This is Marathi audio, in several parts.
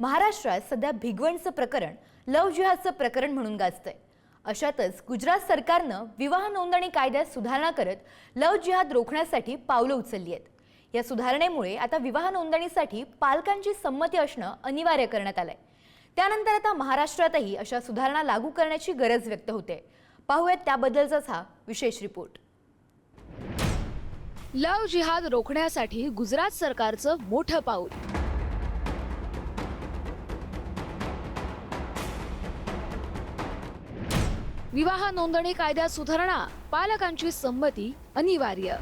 महाराष्ट्रात सध्या भिगवणचं प्रकरण लव्ह जिहादचं प्रकरण म्हणून गाजतंय। अशातच गुजरात सरकारनं विवाह नोंदणी कायद्यात सुधारणा करत लव्ह जिहाद रोखण्यासाठी पावलं उचलली आहेत। या सुधारणेमुळे आता विवाह नोंदणीसाठी पालकांची संमती असणं अनिवार्य करण्यात आलंय। त्यानंतर आता महाराष्ट्रातही अशा सुधारणा लागू करण्याची गरज व्यक्त होते। पाहूयात त्याबद्दलचाच हा विशेष रिपोर्ट। लव्ह जिहाद रोखण्यासाठी गुजरात सरकारचं मोठं पाऊल। विवाह नोंदणी कायद्यात सुधारणा, पालकांची संमती अनिवार्य।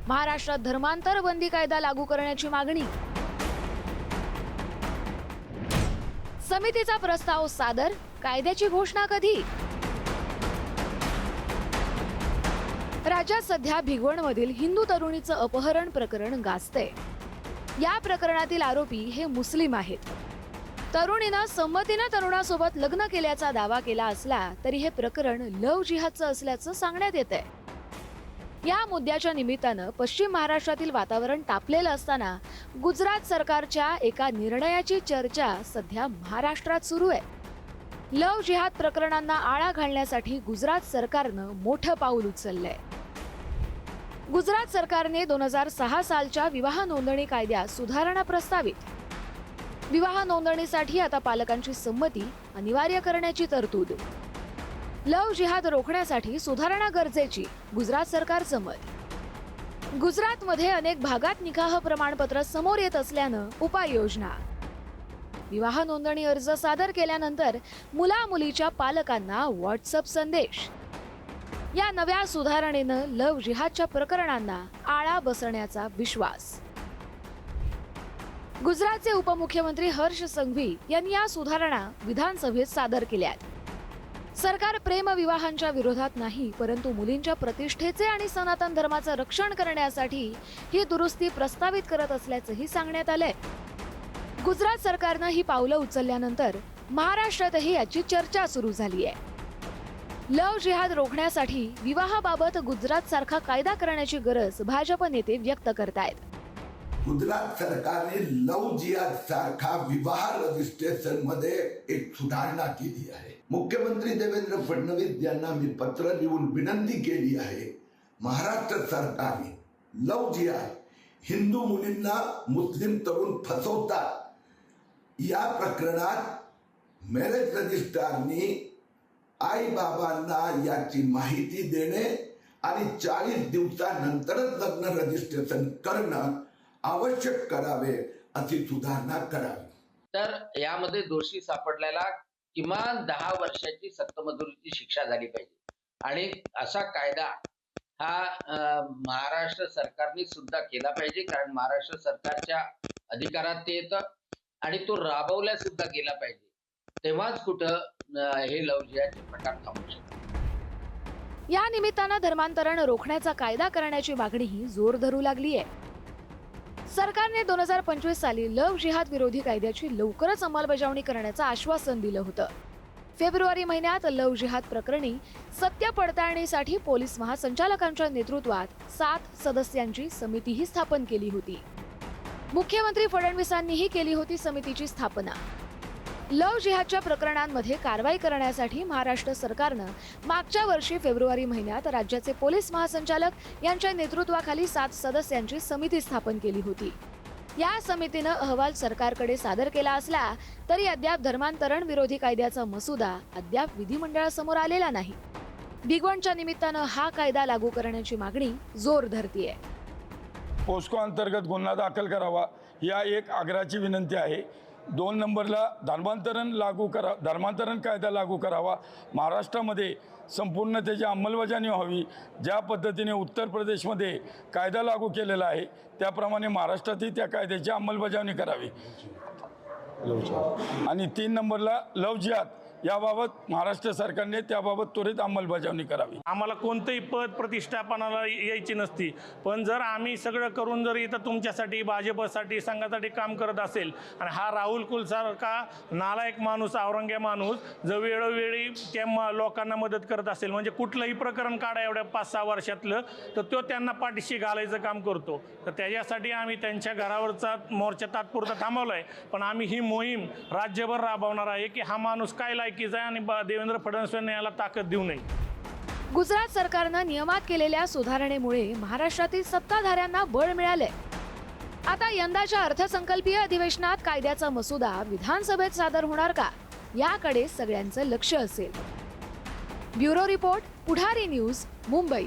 महाराष्ट्रात धर्मांतर बंदी कायदा लागू करण्याची मागणी। समितीचा प्रस्ताव सादर, कायद्याची घोषणा कधी? राज्यात सध्या भिगवणमधील हिंदू तरुणीचं अपहरण प्रकरण गाजतंय। या प्रकरणातील आरोपी हे मुस्लिम आहेत। तरुणीनं संमतीनं तरुणासोबत लग्न केल्याचा दावा केला असला तरी हे प्रकरण लव्ह जिहादचं असल्याचं सांगण्यात येतंय। या मुद्द्याच्या निमित्तानं पश्चिम महाराष्ट्रातील वातावरण तापलेलं असताना गुजरात सरकारच्या एका निर्णयाची चर्चा सध्या महाराष्ट्रात सुरू आहे। लव्ह जिहाद प्रकरणांना आळा घालण्यासाठी गुजरात सरकारनं मोठं पाऊल उचललंय। गुजरात सरकारने 2006 सालच्या विवाह नोंदणी कायद्यात सुधारणा प्रस्तावित। विवाह नोंदणीसाठी आता पालकांची संमती अनिवार्य करण्याची तरतूद। लव्ह जिहाद रोखण्यासाठी सुधारणा गरजेची, गुजरात सरकारचं मत। गुजरातमध्ये अनेक भागात निकाह प्रमाणपत्र समोर येत असल्यानं उपाययोजना। विवाह नोंदणी अर्ज सादर केल्यानंतर मुला मुलीच्या पालकांना व्हॉट्सअप संदेश। या नव्या सुधारणेनं लव्ह जिहादच्या प्रकरणांना आळा बसण्याचा विश्वास। गुजरातचे उपमुख्यमंत्री हर्ष संघवी यांनी या सुधारणा विधानसभेत सादर केल्यात। सरकार प्रेम विवाहांच्या विरोधात नाही, परंतु मुलींच्या प्रतिष्ठेचे आणि सनातन धर्माचं रक्षण करण्यासाठी ही दुरुस्ती प्रस्तावित करत असल्याचंही सांगण्यात आलंय। गुजरात सरकारनं ही पावलं उचलल्यानंतर महाराष्ट्रातही याची चर्चा सुरू झाली आहे। लव्ह जिहाद रोखण्यासाठी विवाहाबाबत गुजरात सारखा कायदा करण्याची गरज भाजप नेते व्यक्त करतायत। गुजरात सरकारने लव्ह जिहाद सारखा विवाह रजिस्ट्रेशन मध्ये एक सुधारणा केली आहे। मुख्यमंत्री देवेंद्र फडणवीस यांना मी पत्र लिहून विनंती केली आहे, महाराष्ट्र सरकारने लव्ह जिहाद हिंदू मुलींना मुस्लिम तरुण फसवतात या प्रकरणात मॅरेज रजिस्ट्रारनी आई बाबांना याची माहिती देणे आणि 40 दिवसानंतरच लग्न रजिस्ट्रेशन करणं आवश्यक करावे, अशी सुधारणा करावी। तर यामध्ये दोषी सापडलेला किमान 10 वर्षाची सक्तमजुरीची शिक्षा झाली पाहिजे आणि असा कायदा हा महाराष्ट्र सरकारने सुद्धा केला पाहिजे, कारण महाराष्ट्र सरकारच्या अधिकारात ते येतं आणि तो राबवल्या सुद्धा गेला पाहिजे। तेव्हाच कुठं हे लव्ह जिहादचे प्रकार थांबू शकतात। या निमित्तानं धर्मांतरण रोखण्याचा कायदा करण्याची मागणीही जोर धरू लागली आहे। सरकारने 2025 साली लव्ह जिहाद विरोधी कायद्याची लवकरच अंमलबजावणी करण्याचं आश्वासन दिलं होतं। फेब्रुवारी महिन्यात लव्ह जिहाद प्रकरणी सत्य पडताळणीसाठी पोलीस महासंचालकांच्या नेतृत्वात 7 सदस्यांची समितीही स्थापन केली होती। मुख्यमंत्री फडणवीसांनीही केली होती समितीची स्थापना। लव्ह जिहादच्या प्रकरणांमध्ये कारवाई करण्यासाठी महाराष्ट्र सरकारनं मागच्या वर्षी फेब्रुवारी महिन्यात राज्याचे पोलीस महासंचालक यांच्या नेतृत्वाखाली 7 सदस्यांची समिती स्थापन केली होती। या समितीनं अहवाल सरकारकडे सादर केला असला तरी अद्याप धर्मांतरण विरोधी कायद्याचा मसुदा अद्याप विधिमंडळासमोर आलेला नाही। भिगवणच्या निमित्तानं हा कायदा लागू करण्याची मागणी जोर धरतीये। पोस्को अंतर्गत गुन्हा दाखल करावा या एक आग्रहाची विनंती आहे। 2 नंबरला धर्मांतरण कायदा लागू करावा। महाराष्ट्रामध्ये संपूर्ण त्याची अंमलबजावणी व्हावी। ज्या पद्धतीने उत्तर प्रदेशमध्ये कायदा लागू केलेला आहे त्याप्रमाणे महाराष्ट्रातही त्या कायद्याची अंमलबजावणी करावी। आणि 3 नंबरला लव्ह जिहाद याबाबत महाराष्ट्र सरकारने त्याबाबत त्वरित अंमलबजावणी करावी. आम्हाला कोणतंही पद प्रतिष्ठापनाला यायची नसती, पण जर आम्ही सगळं करून जर इथं तुमच्यासाठी भाजपसाठी संघासाठी काम करत असेल आणि हा राहुल कुलसारखा नालायक माणूस औरंग्या माणूस जर वेळोवेळी त्या लोकांना मदत करत असेल म्हणजे कुठलंही प्रकरण काढा एवढ्या 5-6 वर्षातलं तर तो त्यांना पाठीशी घालायचं काम करतो. तर त्याच्यासाठी आम्ही त्यांच्या घरावरचा मोर्चा तात्पुरता थांबवला आहे, पण आम्ही ही मोहीम राज्यभर राबवणार आहे की हा माणूस काय लायकीचा आहे आणि देवेंद्र फडणवीस यांनी याला ताकद देऊ नये. गुजरात सरकारनं नियमात केलेल्या सुधारणेमुळे महाराष्ट्रातील सत्ताधाऱ्यांना बळ मिळालंय. आता यंदाच्या अर्थसंकल्पीय अधिवेशनात कायद्याचा मसुदा विधानसभेत सादर होणार का, याकडे सगळ्यांचं लक्ष असेल. ब्युरो रिपोर्ट, पुढारी न्यूज, मुंबई.